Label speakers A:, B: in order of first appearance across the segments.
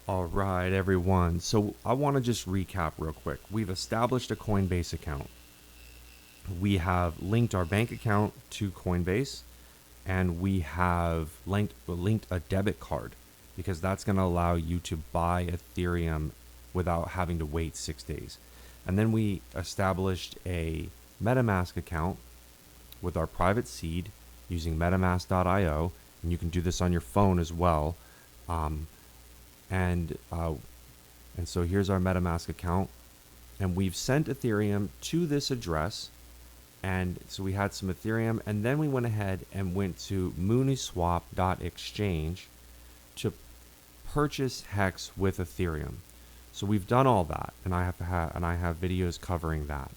A: All right, everyone. So I want to just recap real quick. We've established a Coinbase account. We have linked our bank account to Coinbase, and we have linked a debit card because that's going to allow you to buy Ethereum without having to wait 6 days. And then we established a MetaMask account with our private seed using metamask.io, and you can do this on your phone as well. Um, and uh, and so here's our MetaMask account, and we've sent Ethereum to this address. And so we had some Ethereum, and then we went ahead and went to mooniswap.exchange to purchase Hex with Ethereum. So we've done all that, and I have videos covering that,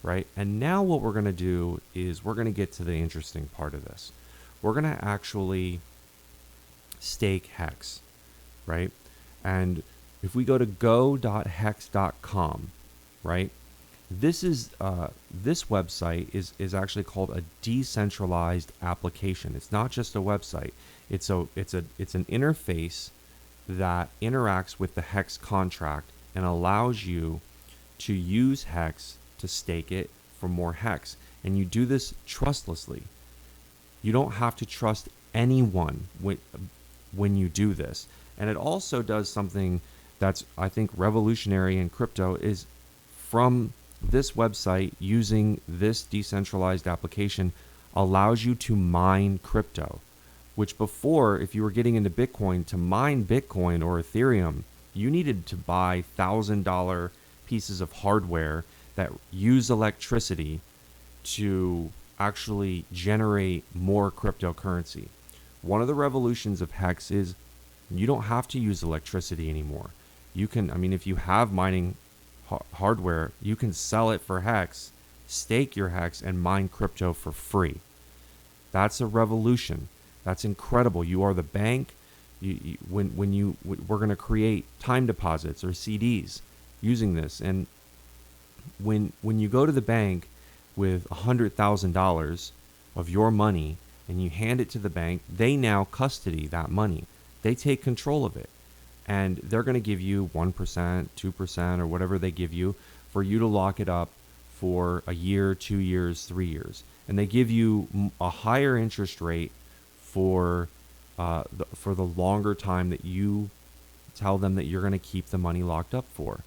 A: right? And now what we're going to do is we're going to get to the interesting part of this. We're going to actually stake Hex, right? And if we go to go.hex.com, right? This website is actually called a decentralized application. It's not just a website. It's an interface that interacts with the Hex contract and allows you to use Hex to stake it for more Hex. And you do this trustlessly. You don't have to trust anyone when you do this. And it also does something that's, I think, revolutionary in crypto, is from this website, using this decentralized application allows you to mine crypto, which before, if you were getting into Bitcoin, to mine Bitcoin or Ethereum, you needed to buy $1,000 pieces of hardware that use electricity to actually generate more cryptocurrency. One of the revolutions of Hex is you don't have to use electricity anymore. You can, if you have mining hardware, you can sell it for Hex, stake your Hex, and mine crypto for free. That's a revolution. That's incredible. You are the bank. We're going to create time deposits or CDs using this, and when you go to the bank with $100,000 of your money and you hand it to the bank, they now custody that money. They take control of it. And they're going to give you 1%, 2%, or whatever they give you for you to lock it up for a year, 2 years, 3 years. And they give you a higher interest rate for the longer time that you tell them that you're going to keep the money locked up for,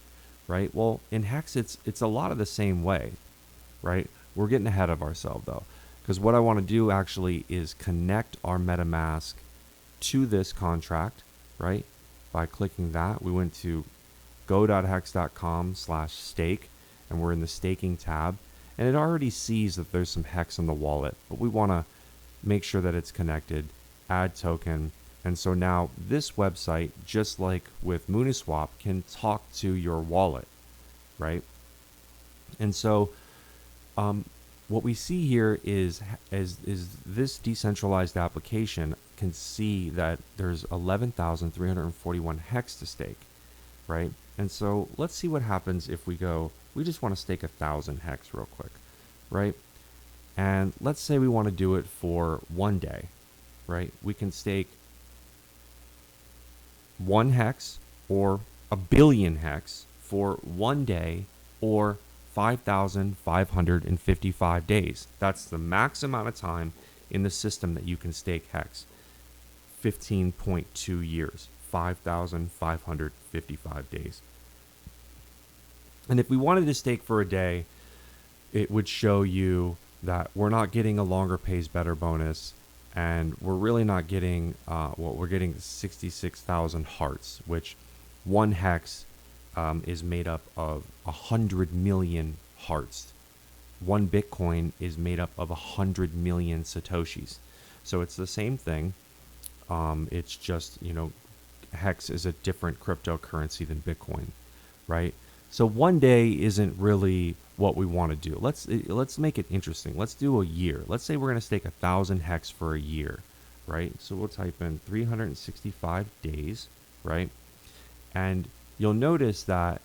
A: right? Well, in Hex, it's a lot of the same way, right? We're getting ahead of ourselves, though, because what I want to do actually is connect our MetaMask to this contract, right? By clicking that, we went to go.hex.com/stake, and we're in the staking tab, and it already sees that there's some Hex on the wallet, but we want to make sure that it's connected, add token. And so now this website, just like with Mooniswap, can talk to your wallet, right? And so what we see here is this decentralized application can see that there's 11,341 Hex to stake, right? And so let's see what happens if we just want to stake 1,000 Hex real quick, right? And let's say we want to do it for 1 day, right? We can stake 1 Hex or 1,000,000,000 Hex for 1 day, or 5,555 days. That's the max amount of time in the system that you can stake Hex. 15.2 years, 5,555 days. And if we wanted to stake for a day, it would show you that we're not getting a longer pays better bonus, and we're really not getting, we're getting 66,000 hearts, which 1 Hex is made up of 100 million hearts. 1 Bitcoin is made up of 100 million Satoshis. So it's the same thing. It's just, Hex is a different cryptocurrency than Bitcoin, right? So 1 day isn't really what we want to do. Let's make it interesting. Let's do a year. Let's say we're going to stake 1,000 Hex for a year, right? So we'll type in 365 days, right? And you'll notice that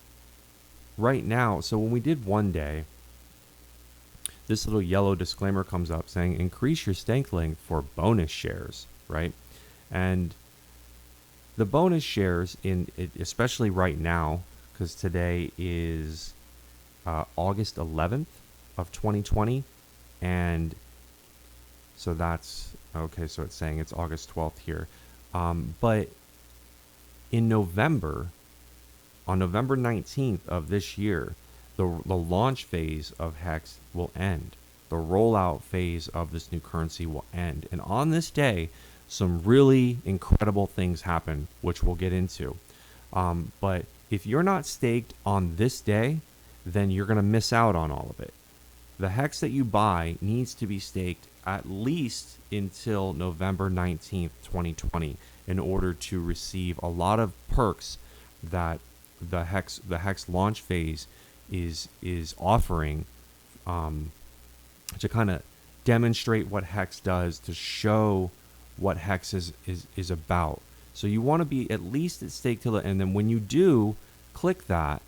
A: right now, so when we did 1 day, this little yellow disclaimer comes up saying increase your stake length for bonus shares, right? And the bonus shares in it, especially right now, because today is August 11th of 2020, and so that's okay. So it's saying it's August 12th here, but in November, on November 19th of this year, the launch phase of HEX will end. The rollout phase of this new currency will end. And on this day, some really incredible things happen, which we'll get into. But if you're not staked on this day, then you're going to miss out on all of it. The HEX that you buy needs to be staked at least until November 19th, 2020, in order to receive a lot of perks that the HEX launch phase is offering, to kind of demonstrate what HEX does, to show what HEX is about. So you want to be at least at stake till it, and then when you do click that,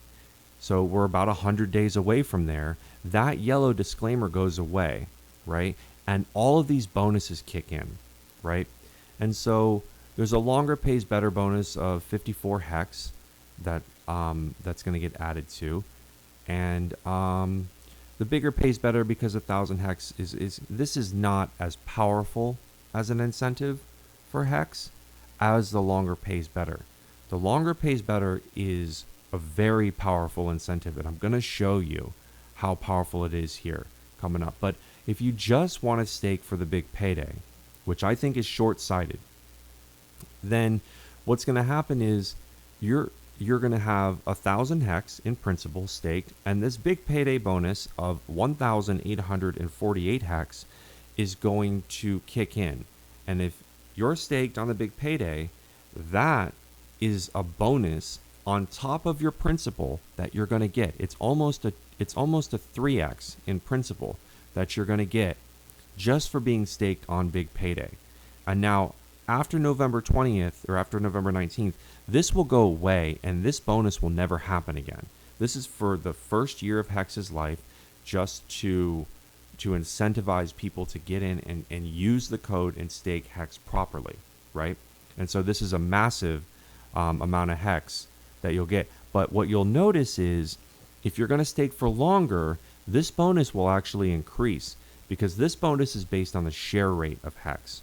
A: so we're about 100 days away from there, that yellow disclaimer goes away, right? And all of these bonuses kick in, right? And so there's a longer pays better bonus of 54 HEX that's going to get added to, and the bigger pays better because 1,000 HEX is not as powerful as an incentive for HEX as the longer pays better. The longer pays better is a very powerful incentive, and I'm going to show you how powerful it is here coming up. But if you just want to stake for the big payday, which I think is short-sighted, then what's going to happen is you're going to have 1,000 HEX in principal staked, and this big payday bonus of 1,848 HEX is going to kick in. And if you're staked on the big payday, that is a bonus on top of your principal that you're going to get. It's almost a 3x in principal that you're going to get just for being staked on big payday. And now after November 20th or after November 19th, this will go away and this bonus will never happen again. This is for the first year of HEX's life, just to incentivize people to get in and use the code and stake HEX properly, right? And so this is a massive amount of HEX that you'll get. But what you'll notice is if you're going to stake for longer, this bonus will actually increase, because this bonus is based on the share rate of HEX.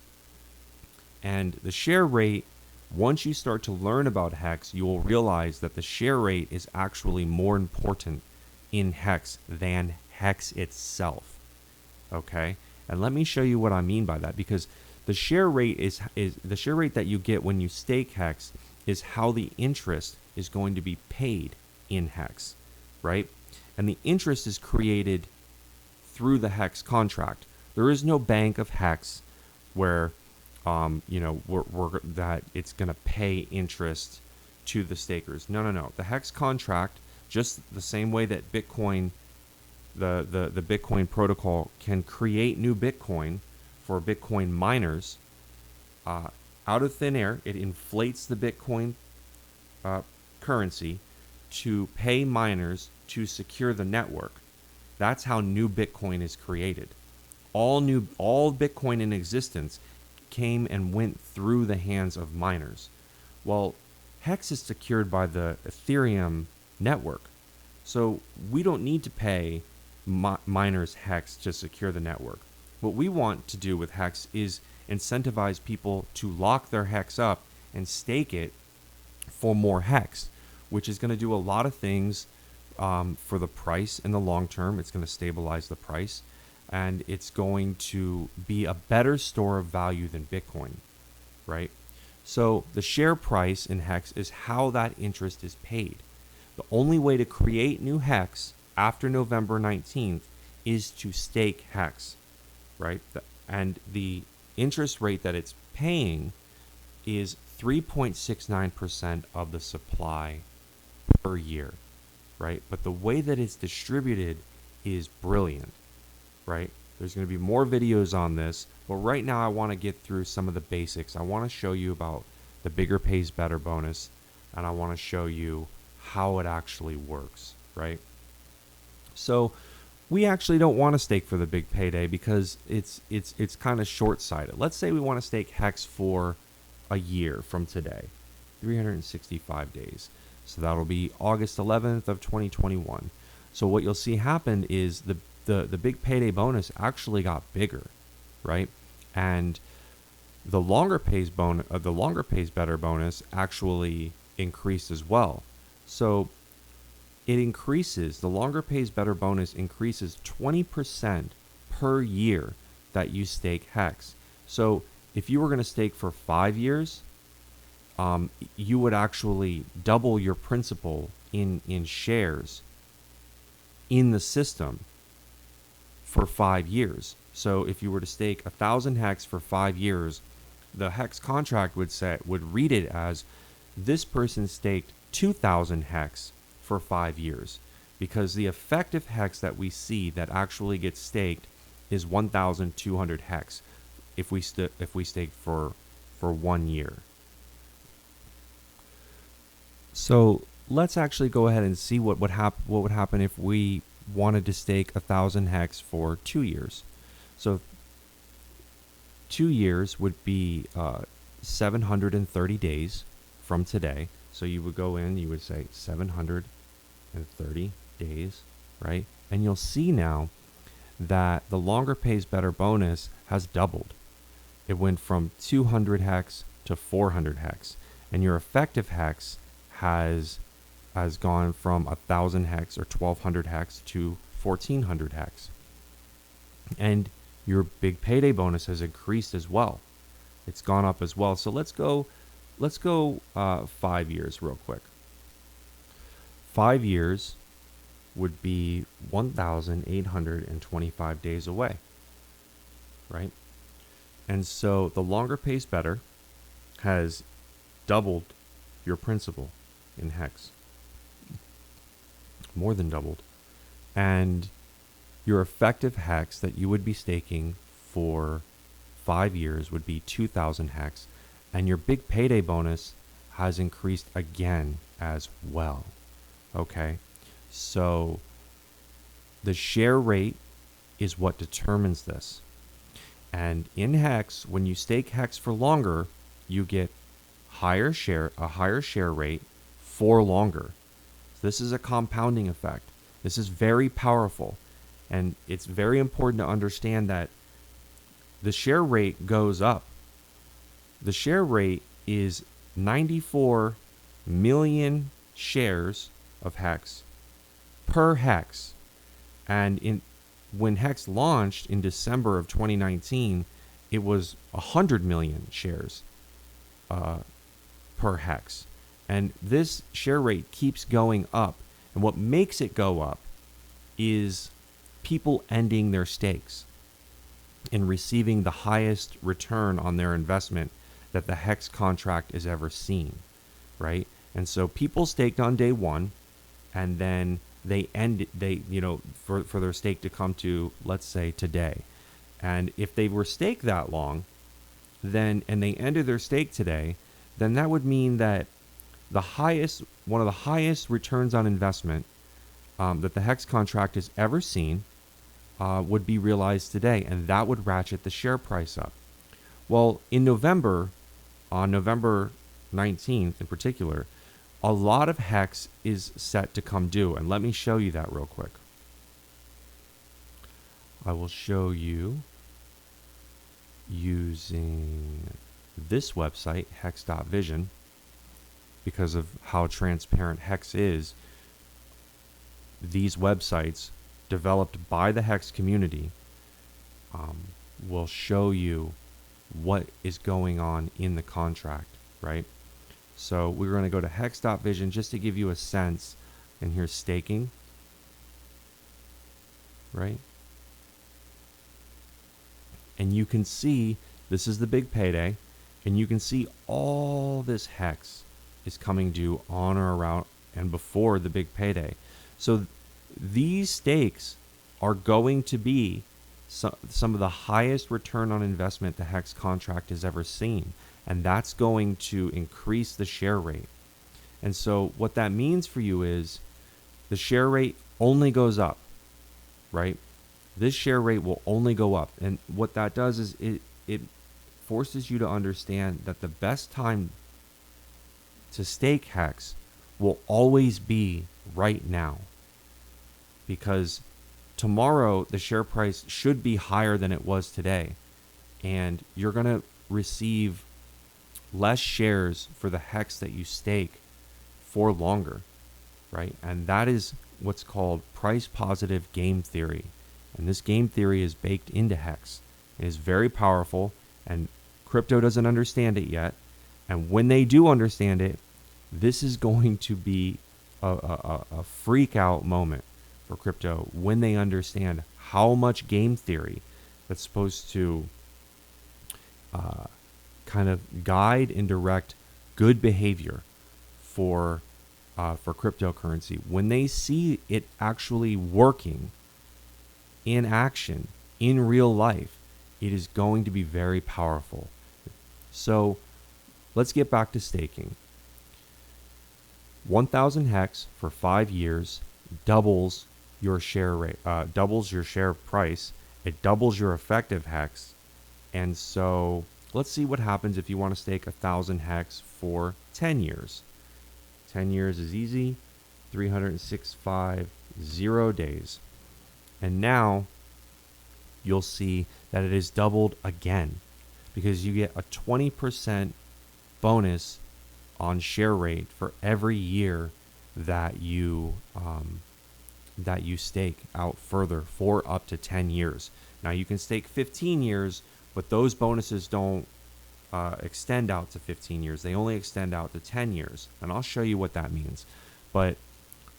A: And the share rate, once you start to learn about HEX, you will realize that the share rate is actually more important in HEX than HEX itself. Okay? And let me show you what I mean by that, because the share rate is the share rate that you get when you stake HEX is how the interest is going to be paid in HEX, right? And the interest is created through the HEX contract. There is no bank of HEX where that it's going to pay interest to the stakers. No. The HEX contract, just the same way that Bitcoin, the Bitcoin protocol can create new Bitcoin for Bitcoin miners out of thin air. It inflates the Bitcoin currency to pay miners to secure the network. That's how new Bitcoin is created. All Bitcoin in existence came and went through the hands of miners. Well, HEX is secured by the Ethereum network, so we don't need to pay miners HEX to secure the network. What we want to do with HEX is incentivize people to lock their HEX up and stake it for more HEX, which is going to do a lot of things for the price in the long term. It's going to stabilize the price, and it's going to be a better store of value than Bitcoin, right? So the share price in HEX is how that interest is paid. The only way to create new HEX after November 19th is to stake HEX, right? And the interest rate that it's paying is 3.69% of the supply per year, right? But the way that it's distributed is brilliant, right? There's going to be more videos on this, but right now I want to get through some of the basics. I want to show you about the bigger pays better bonus, and I want to show you how it actually works, right? So we actually don't want to stake for the big payday because it's kind of short-sighted. Let's say we want to stake HEX for a year from today. 365 days. So that'll be August 11th of 2021. So what you'll see happen is the big payday bonus actually got bigger, right? And the longer pays better bonus actually increased as well. So it increases, the longer pays better bonus increases 20% per year that you stake HEX. So if you were going to stake for 5 years, you would actually double your principal in shares in the system for 5 years. So if you were to stake 1,000 HEX for 5 years, the HEX contract would read it as this person staked 2,000 HEX for 5 years, because the effective HEX that we see that actually gets staked is 1,200 HEX if we stake for 1 year. So let's actually go ahead and see what would happen if we wanted to stake 1,000 HEX for 2 years. So 2 years would be 730 days from today. So you would go in, you would say 730 days, right? And you'll see now that the longer pays better bonus has doubled. It went from 200 HEX to 400 HEX, and your effective HEX has gone from 1,000 HEX or 1,200 HEX to 1,400 HEX. And your big payday bonus has increased as well. It's gone up as well. So let's go 5 years real quick. 5 years would be 1,825 days away, right? And so the longer pays better has doubled your principal in HEX, more than doubled. And your effective HEX that you would be staking for 5 years would be 2,000 HEX, and your big payday bonus has increased again as well. Okay, so the share rate is what determines this. And in HEX, when you stake HEX for longer, you get a higher share rate for longer. This is a compounding effect. This is very powerful, and it's very important to understand that the share rate goes up. The share rate is 94 million shares of HEX per HEX. And when HEX launched in December of 2019, it was 100 million shares per HEX. And this share rate keeps going up. And what makes it go up is people ending their stakes and receiving the highest return on their investment that the HEX contract has ever seen, right? And so people staked on day one, and then they for their stake to come to, let's say, today. And if they were staked that long, and they ended their stake today, then that would mean that one of the highest returns on investment that the HEX contract has ever seen would be realized today, and that would ratchet the share price up. Well, in November, on November 19th in particular, a lot of HEX is set to come due, and let me show you that real quick. I will show you using this website, hex.vision, because of how transparent HEX is. These websites developed by the HEX community will show you what is going on in the contract, right? So we're going to go to hex.vision just to give you a sense. And here's staking, right? And you can see this is the big payday, and you can see all this HEX is coming due on or around and before the big payday. So these stakes are going to be some of the highest return on investment the HEX contract has ever seen. And that's going to increase the share rate. And so what that means for you is the share rate only goes up, right? This share rate will only go up. And what that does is it forces you to understand that the best time to stake HEX will always be right now, because tomorrow the share price should be higher than it was today, and you're going to receive less shares for the HEX that you stake for longer, right? And that is what's called price positive game theory. And this game theory is baked into HEX. It is very powerful, and crypto doesn't understand it yet. And when they do understand it, this is going to be a freak out moment for crypto when they understand how much game theory that's supposed to kind of guide and direct good behavior for cryptocurrency. When they see it actually working in action in real life, it is going to be very powerful. So let's get back to staking. 1,000 HEX for 5 years doubles your share rate, doubles your share price. It doubles your effective HEX. And so let's see what happens if you want to stake 1,000 HEX for 10 years. 10 years is easy, 365 0 days. And now you'll see that it is doubled again, because you get a 20% bonus on share rate for every year that you stake out further for up to 10 years. Now you can stake 15 years, but those bonuses don't extend out to 15 years. They only extend out to 10 years. And I'll show you what that means. But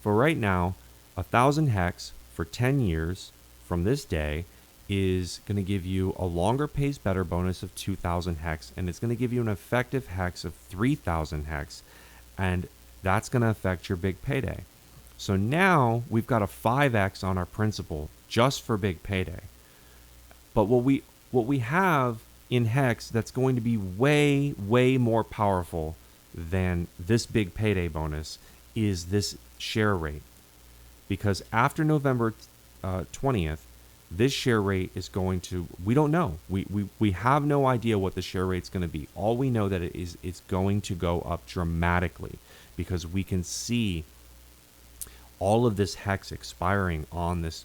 A: for right now, 1,000 HEX for 10 years from this day is going to give you a longer pays better bonus of 2,000 HEX, and it's going to give you an effective HEX of 3,000 HEX, and that's going to affect your big payday. So now we've got a 5x on our principal just for big payday. But what we have in HEX that's going to be way, way more powerful than this big payday bonus is this share rate. Because after November 20th, this share rate is going to, we don't know. We have no idea what the share rate's going to be. All we know that it's going to go up dramatically, because we can see all of this HEX expiring on this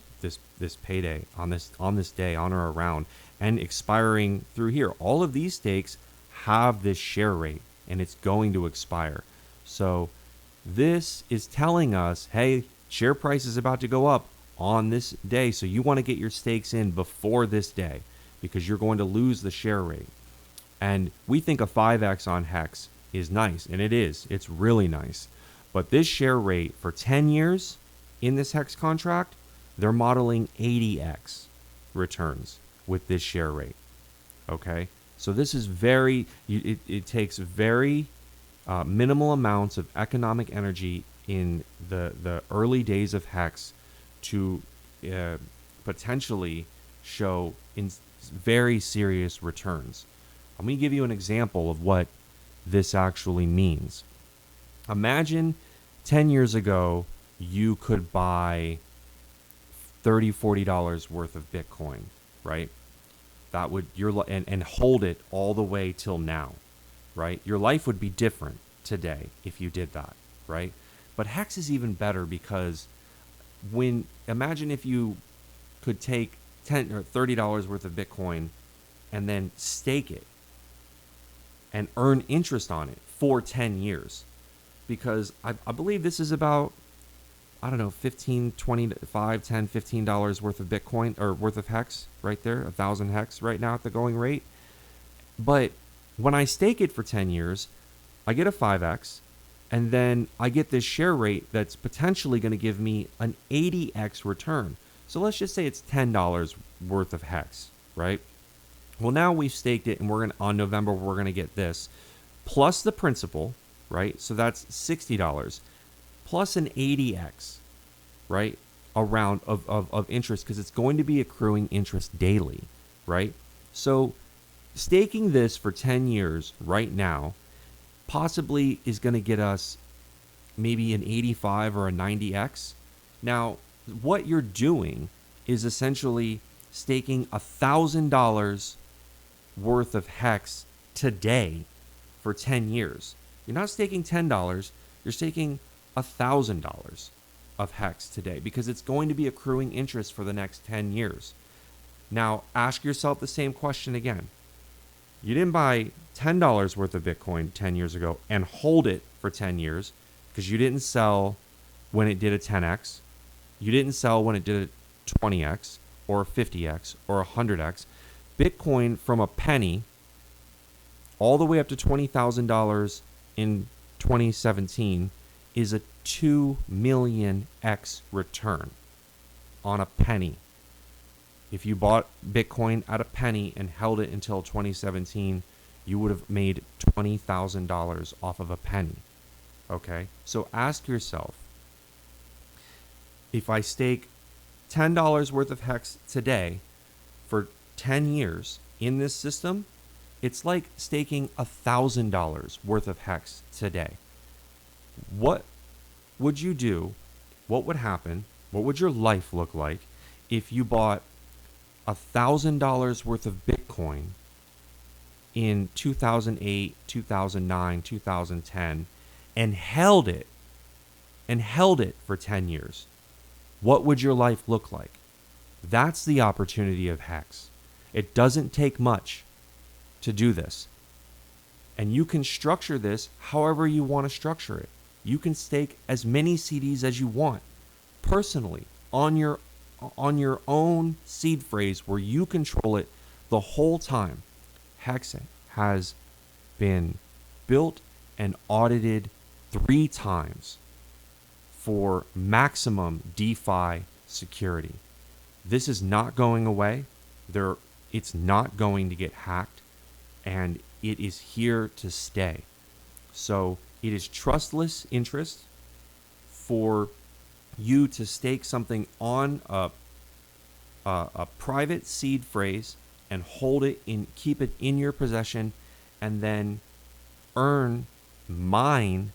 A: payday, on this day, on or around, and expiring through here. All of these stakes have this share rate, and it's going to expire. So this is telling us, hey, share price is about to go up on this day, so you want to get your stakes in before this day, because you're going to lose the share rate. And we think a 5x on HEX is nice, and it is. It's really nice. But this share rate for 10 years in this HEX contract, they're modeling 80x returns with this share rate. Okay? So this is it takes very minimal amounts of economic energy in the early days of HEX to potentially show in very serious returns. I'm going to give you an example of what this actually means. Imagine 10 years ago, you could buy $30, $40 worth of Bitcoin, right? That would and hold it all the way till now, right? Your life would be different today if you did that, right? But HEX is even better, because imagine if you could take $10 or $30 worth of Bitcoin and then stake it and earn interest on it for 10 years. Because I believe this is about, I don't know, $15, $20, $5, $10, $15 worth of Bitcoin, or worth of HEX right there, 1,000 HEX right now at the going rate. But when I stake it for 10 years, I get a 5x, and then I get this share rate that's potentially going to give me an 80x return. So let's just say it's $10 worth of HEX, right? Well, now we've staked it, and on November, we're going to get this plus the principal, right? So that's $60 plus an 80x, right? Around of interest, because it's going to be accruing interest daily, right? So staking this for 10 years right now possibly is going to get us maybe an 85 or a 90x. Now, what you're doing is essentially staking $1,000 worth of HEX today for 10 years. You're not staking $10. You're staking $1,000 of HEX today because it's going to be accruing interest for the next 10 years. Now, ask yourself the same question again. You didn't buy $10 worth of Bitcoin 10 years ago and hold it for 10 years because you didn't sell when it did a 10x. You didn't sell when it did a 20x or a 50x or a 100x. Bitcoin from a penny all the way up to $20,000 in 2017 is a 2 million x return on a penny. If you bought Bitcoin at a penny and held it until 2017, you would have made $20,000 off of a penny. Okay? So ask yourself, if I stake $10 worth of HEX today for 10 years in this system, it's like staking $1,000 worth of HEX today. What would you do? What would happen? What would your life look like if you bought $1,000 worth of Bitcoin in 2008, 2009, 2010 and held it for 10 years? What would your life look like? That's the opportunity of HEX. It doesn't take much to do this. And you can structure this however you want to structure it. You can stake as many CDs as you want personally on your own seed phrase where you control it the whole time. HEX has been built and audited 3 times for maximum DeFi security. This is not going away. It's not going to get hacked, and it is here to stay. So it is trustless interest for you to stake something on a private seed phrase and hold it in, keep it in your possession, and then mine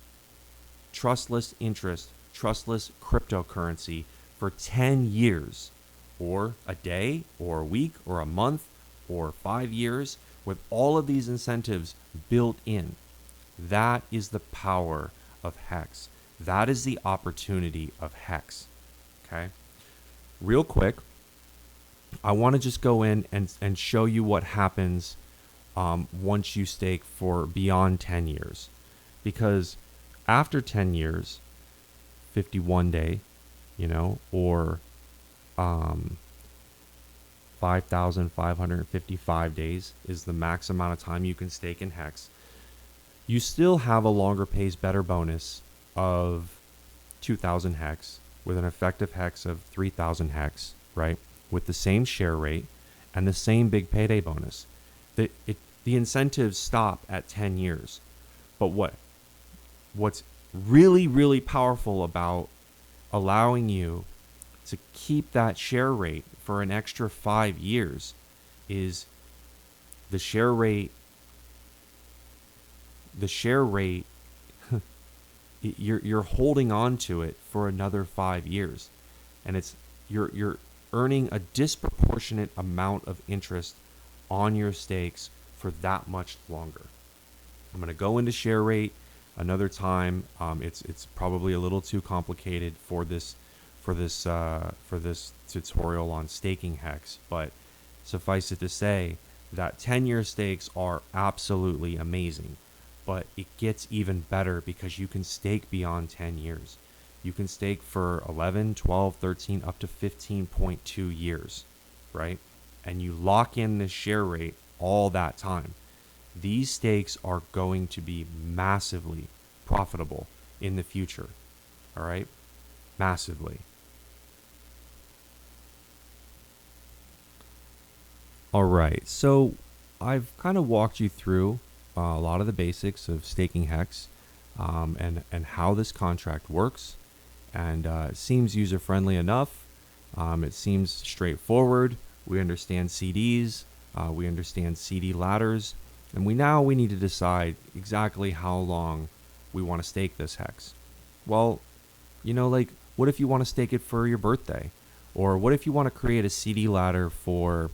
A: trustless interest, trustless cryptocurrency for 10 years, or a day, or a week, or a month, or 5 years, with all of these incentives built in. That is the power of HEX. That is the opportunity of HEX. Okay? Real quick, I want to just go in and show you what happens once you stake for beyond 10 years. Because after 10 years, 51 day, or 5,555 days is the max amount of time you can stake in HEX. You still have a longer pays better bonus of 2,000 HEX with an effective HEX of 3,000 HEX, right? With the same share rate and the same big payday bonus. The incentives stop at 10 years. But what's really, really powerful about allowing you to keep that share rate for an extra 5 years is the share rate you're holding on to it for another 5 years, and you're earning a disproportionate amount of interest on your stakes for that much longer. I'm going to go into share rate another time. It's probably a little too complicated for this tutorial on staking HEX, but suffice it to say that 10-year stakes are absolutely amazing. But it gets even better because you can stake beyond 10 years. You can stake for 11, 12, 13, up to 15.2 years, right? And you lock in the share rate all that time. These stakes are going to be massively profitable in the future, all right? Massively. All right, so I've kind of walked you through a lot of the basics of staking HEX and how this contract works, and it seems user-friendly enough. It seems straightforward. We understand CDs, we understand CD ladders, and we need to decide exactly how long we want to stake this HEX. Well, what if you want to stake it for your birthday? Or what if you want to create a CD ladder for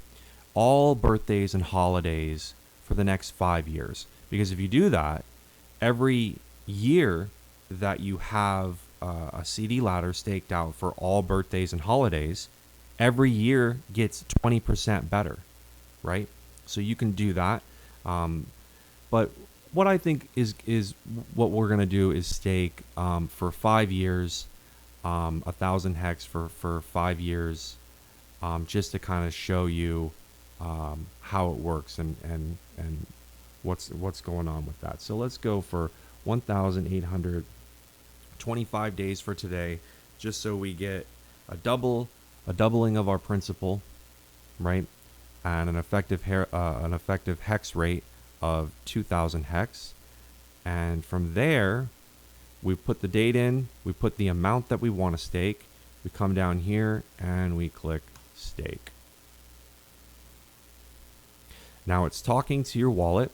A: all birthdays and holidays for the next 5 years? Because if you do that, every year that you have a CD ladder staked out for all birthdays and holidays, every year gets 20% better, right? So you can do that. But what I think is what we're gonna do is stake for 5 years, 1,000 hex for 5 years, just to kind of show you how it works and what's going on with that. So let's go for 1,825 days for today, just so we get a doubling of our principal, right? And an effective hex rate of 2,000 hex. And from there, we put the date in, we put the amount that we want to stake, we come down here and we click stake. Now it's talking to your wallet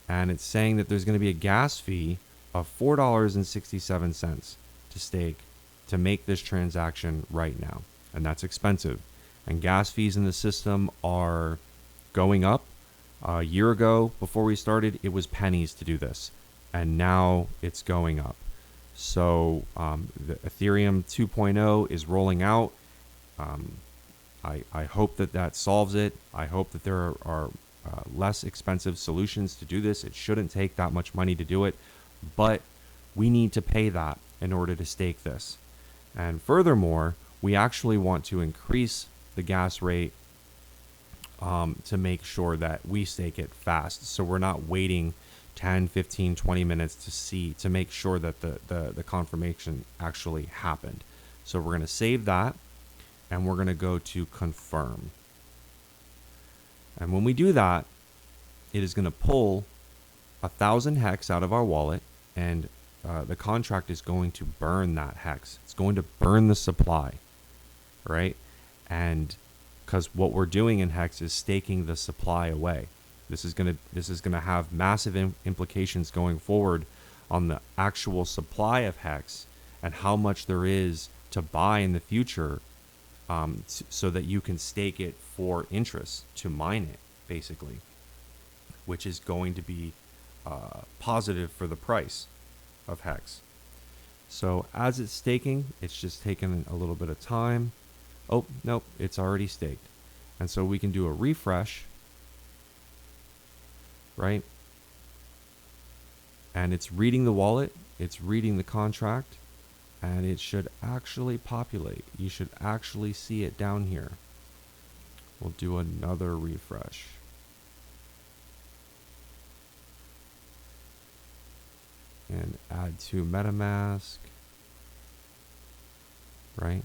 A: and it's saying that there's going to be a gas fee of $4.67 to stake to make this transaction right now. And that's expensive. And gas fees in the system are going up. A year ago, before we started, it was pennies to do this. And now it's going up. So the Ethereum 2.0 is rolling out. I hope that solves it. I hope that there are less expensive solutions to do this. It shouldn't take that much money to do it, but we need to pay that in order to stake this. And furthermore, we actually want to increase the gas rate to make sure that we stake it fast. So we're not waiting 10, 15, 20 minutes to make sure that the confirmation actually happened. So we're going to save that and we're going to go to confirm. And when we do that, it is going to pull 1,000 hex out of our wallet, and the contract is going to burn that hex. It's going to burn the supply, right? And because what we're doing in hex is staking the supply away. This is gonna have massive implications going forward on the actual supply of hex and how much there is to buy in the future, so that you can stake it for interest, to mine it, basically, which is going to be positive for the price of hex. So as it's staking, it's just taking a little bit of time. Oh, nope, it's already staked. And so we can do a refresh, right? And it's reading the wallet, it's reading the contract, and it should actually populate. You should actually see it down here. We'll do another refresh. And add to MetaMask, right?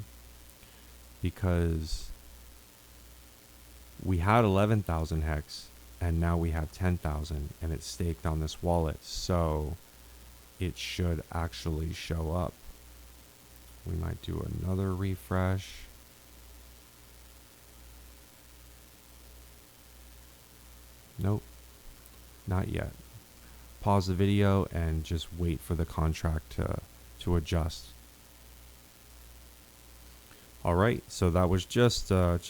A: Because we had 11,000 hex and now we have 10,000 and it's staked on this wallet. So it should actually show up. We might do another refresh. Nope, not yet. Pause the video and just wait for the contract to adjust. All right, so that was just a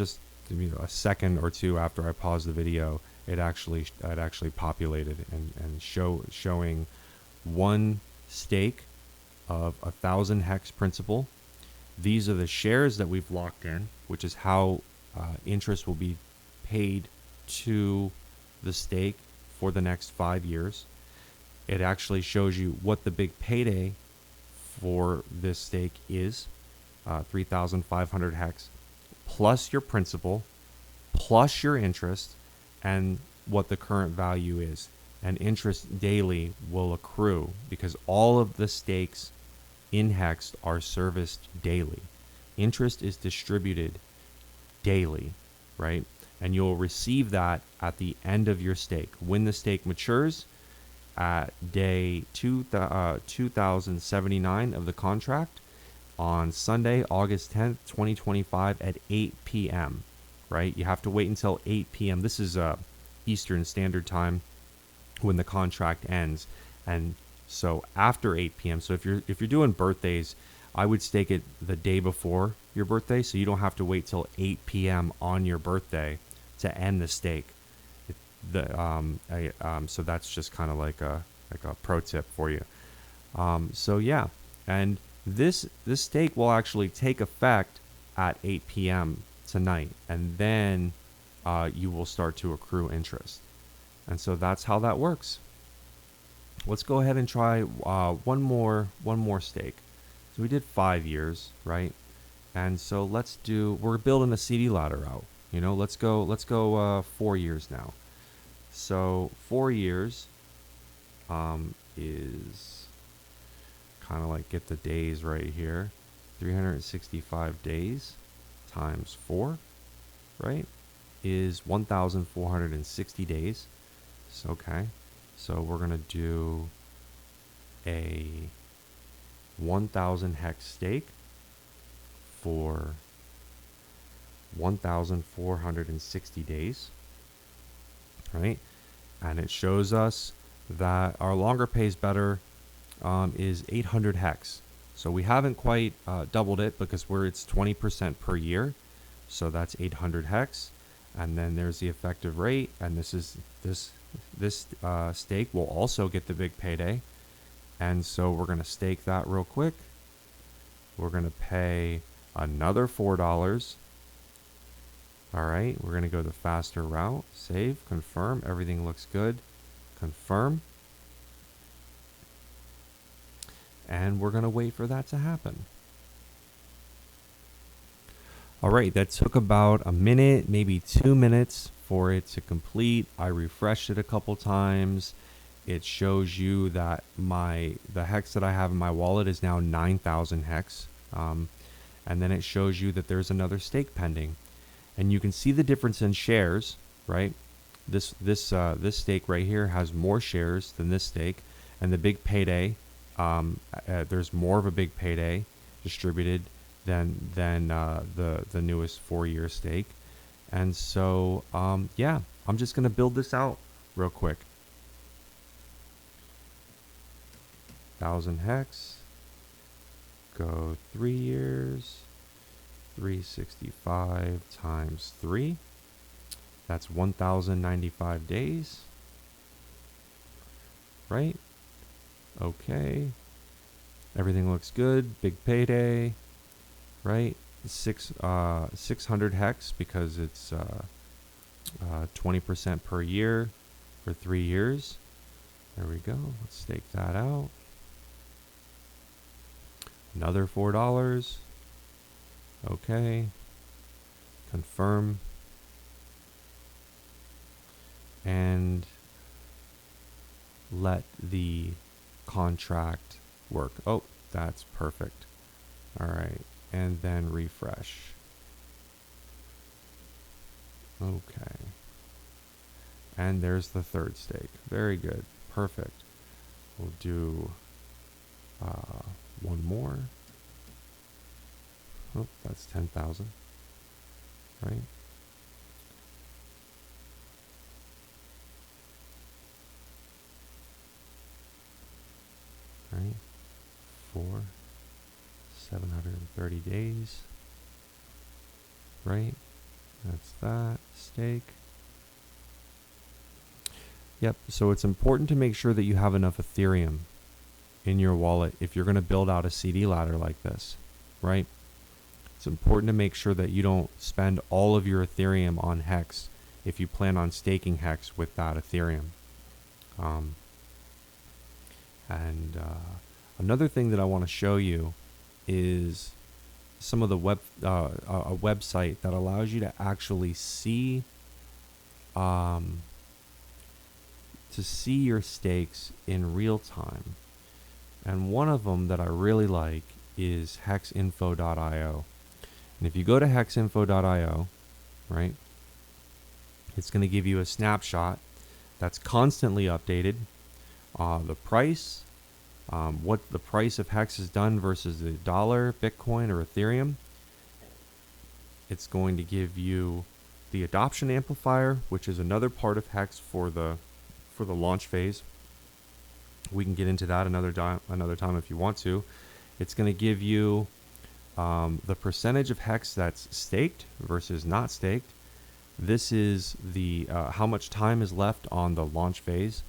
A: second or two after I paused the video. It actually populated and showing one stake of 1,000 hex principal. These are the shares that we've locked in, which is how interest will be paid to the stake for the next 5 years. It actually shows you what the big payday for this stake is, 3,500 hex, plus your principal, plus your interest, and what the current value is. And interest daily will accrue because all of the stakes in Hex are serviced daily. Interest is distributed daily, right? And you'll receive that at the end of your stake. When the stake matures at day 2079 of the contract on Sunday, August 10th, 2025 at 8 p.m., right? You have to wait until 8 p.m. This is Eastern Standard Time when the contract ends. And so after 8 p.m., so if you're doing birthdays, I would stake it the day before your birthday, so you don't have to wait till 8 p.m. on your birthday to end the stake. So that's just kind of like a pro tip for you. So yeah, and this stake will actually take effect at 8 p.m. tonight, and then you will start to accrue interest. And so that's how that works. Let's go ahead and try one more stake. So we did 5 years, right? And so we're building a CD ladder out. Let's go 4 years now. So 4 years is kind of like, get the days right here. 365 days times 4, right, is 1,460 days. So, okay. So we're going to do a 1,000 hex stake for 1,460 days, right? And it shows us that our longer pays better is 800 hex. So we haven't quite doubled it because it's 20% per year. So that's 800 hex. And then there's the effective rate. And this stake will also get the big payday. And so we're going to stake that real quick. We're going to pay another $4. All right, we're going to go the faster route. Save, confirm, everything looks good. Confirm. And we're going to wait for that to happen. All right, that took about a minute, maybe 2 minutes for it to complete. I refreshed it a couple times. It shows you that the hex that I have in my wallet is now 9,000 hex. And then it shows you that there's another stake pending. And you can see the difference in shares, right? This stake right here has more shares than this stake, and the big payday. There's more of a big payday distributed than the newest 4-year stake. And so yeah, I'm just gonna build this out real quick. 1,000 hex, go 3 years, 365 times 3, that's 1,095 days, right? Okay, everything looks good. Big payday, right? 600 hex because it's 20% per year for 3 years. There we go. Let's stake that out. Another $4. Okay. Confirm. And let the contract work. Oh, that's perfect. All right. And then refresh. Okay. And there's the third stake. Very good. Perfect. We'll do one more. Oh, that's 10,000. Right? Right? 730 days. Right? That's that stake. Yep, so it's important to make sure that you have enough Ethereum in your wallet if you're going to build out a CD ladder like this, right? It's important to make sure that you don't spend all of your Ethereum on Hex if you plan on staking Hex with that Ethereum. Another thing that I want to show you is some of the a website that allows you to actually see your stakes in real time. And one of them that I really like is hexinfo.io. And if you go to hexinfo.io, right, it's going to give you a snapshot that's constantly updated. The price, what the price of Hex has done versus the dollar, Bitcoin, or Ethereum. It's going to give you the adoption amplifier, which is another part of Hex for the launch phase. We can get into that another time if you want to. It's going to give you the percentage of Hex that's staked versus not staked. This is the how much time is left on the launch phase,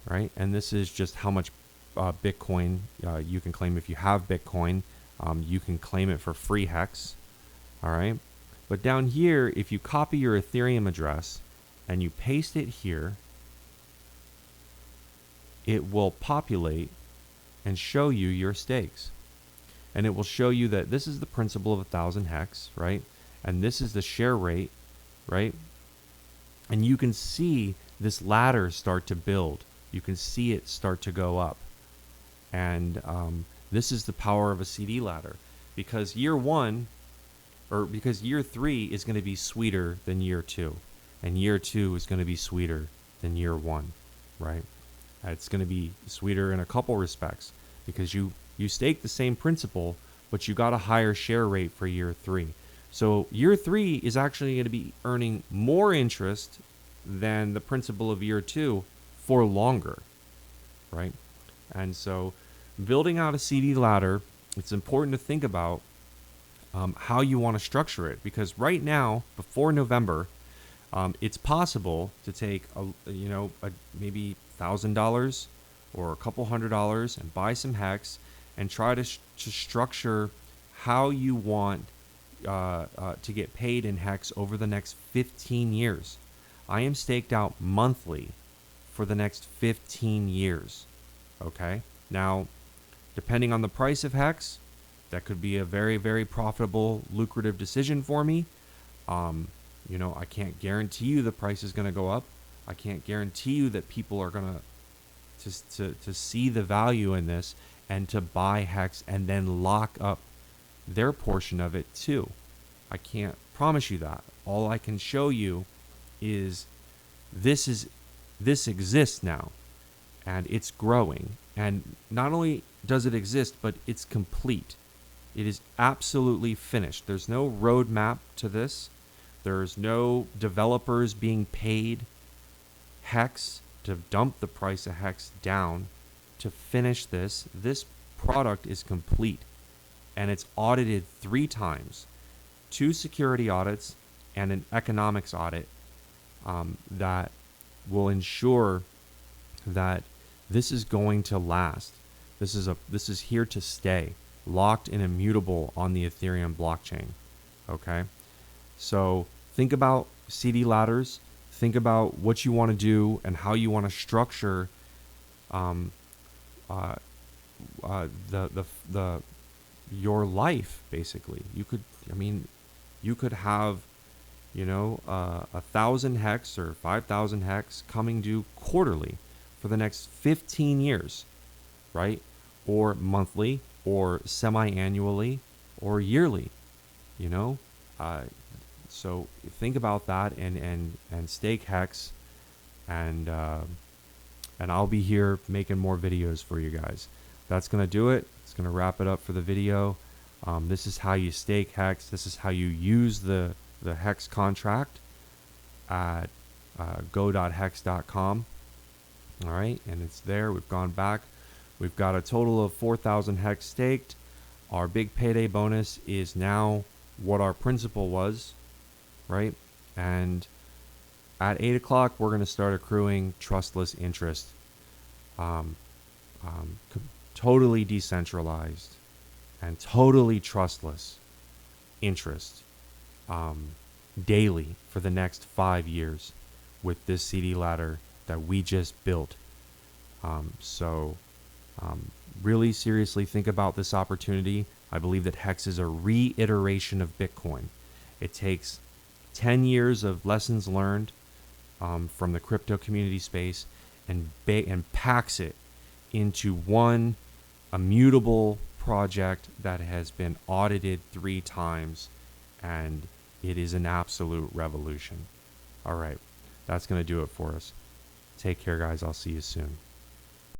A: right? And this is just how much Bitcoin. You can claim if you have Bitcoin, you can claim it for free hex. All right. But down here, if you copy your Ethereum address and you paste it here, it will populate and show you your stakes. And it will show you that this is the principal of 1,000 hex, right? And this is the share rate, right? And you can see this ladder start to build. You can see it start to go up. And this is the power of a CD ladder, because year 3 is going to be sweeter than year 2, and year 2 is going to be sweeter than year 1, right? It's going to be sweeter in a couple respects, because you stake the same principal, but you got a higher share rate for year 3. So year 3 is actually going to be earning more interest than the principal of year 2 for longer, right? And so building out a CD ladder, it's important to think about how you want to structure it, because right now, before November, it's possible to take maybe $1,000 or a couple $100 and buy some hex and try to structure how you want to get paid in hex over the next 15 years. I am staked out monthly for the next 15 years. Okay, now depending on the price of hex, that could be a very, very profitable, lucrative decision for me. I can't guarantee you the price is going to go up. I can't guarantee you that people are going to see the value in this and to buy hex and then lock up their portion of it too. I can't promise you that. All I can show you is this exists now, and it's growing. And not only does it exist, but it's complete. It is absolutely finished. There's no roadmap to this. There's no developers being paid hex to dump the price of hex down to finish this. This product is complete, and it's audited 3 times, 2 security audits and an economics audit that will ensure that this is going to last. This is here to stay, locked and immutable on the Ethereum blockchain. Okay, so think about CD ladders. Think about what you want to do and how you want to structure your life. Basically, you could have 1,000 hex or 5,000 hex coming due quarterly for the next 15 years, right? Or monthly, or semi-annually, or yearly. So think about that and stake hex, and I'll be here making more videos for you guys. That's gonna do it. It's gonna wrap it up for the video. This is how you stake hex. This is how you use the hex contract at go.hex.com. All right, and it's there. We've gone back. We've got a total of 4,000 hex staked. Our big payday bonus is now what our principal was, right? And at 8 o'clock, we're going to start accruing trustless interest. Totally decentralized and totally trustless interest daily for the next 5 years with this CD ladder that we just built. Really seriously think about this opportunity. I believe that Hex is a reiteration of Bitcoin. It takes 10 years of lessons learned from the crypto community space and packs it into one immutable project that has been audited 3 times, and it is an absolute revolution. All right, that's going to do it for us. Take care, guys. I'll see you soon.